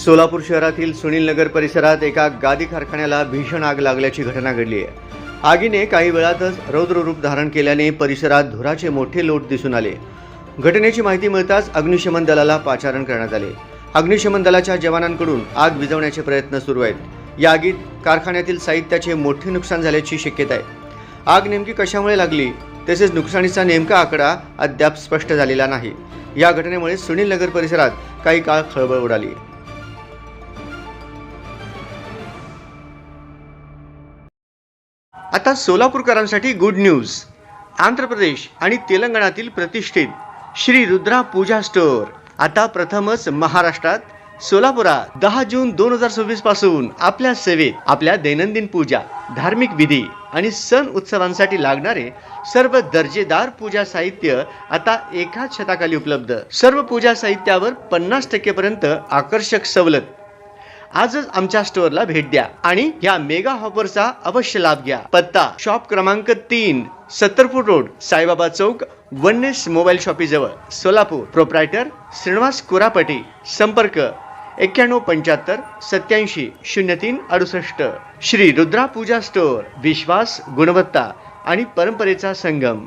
सोलापूर शहरातील सुनील नगर परिसरात एका गादी कारखान्याला भीषण आग लागल्याची घटना घडली आहे. आगीने काही वेळातच रौद्र रूप धारण केल्याने परिसरात धुराचे मोठे लोट दिसून आले. घटनेची माहिती मिळताच अग्निशमन दलाला पाचारण करण्यात आले. अग्निशमन दलाच्या जवानांकडून आग विझवण्याचे प्रयत्न सुरू आहेत. या आगीत कारखान्यातील साहित्याचे मोठे नुकसान झाल्याची शक्यता आहे. आग नेमकी कशामुळे लागली तसेच नुकसानीचा नेमका आकडा अद्याप स्पष्ट झालेला नाही. या घटनेमुळे सुनील नगर परिसरात काही काळ खळबळ उडाली. आता सोलापूरकरांसाठी गुड न्यूज. आंध्र प्रदेश आणि तेलंगणातील प्रतिष्ठित श्री रुद्रा पूजा स्टोअर आता प्रथमच महाराष्ट्रात सोलापुरात 10 जून 2026 पासून आपल्या सेवेत. आपल्या दैनंदिन पूजा, धार्मिक विधी आणि सण उत्सवांसाठी लागणारे सर्व दर्जेदार पूजा साहित्य आता एकाच छताखाली उपलब्ध. सर्व पूजा साहित्यावर 50% पर्यंत आकर्षक सवलत. आजच आमच्या स्टोअरला भेट द्या आणि या मेगा ऑफरचा अवश्य लाभ घ्या. पत्ता शॉप क्रमांक 3, 70 फूट रोड, साईबाबा चौक, वननेस मोबाईल शॉपी जवळ, सोलापूर. प्रोप्रायटर श्रीनिवास कुरापटी. संपर्क 9175 87 03 68. श्री रुद्रा पूजा स्टोअर. विश्वास, गुणवत्ता आणि परंपरेचा संगम.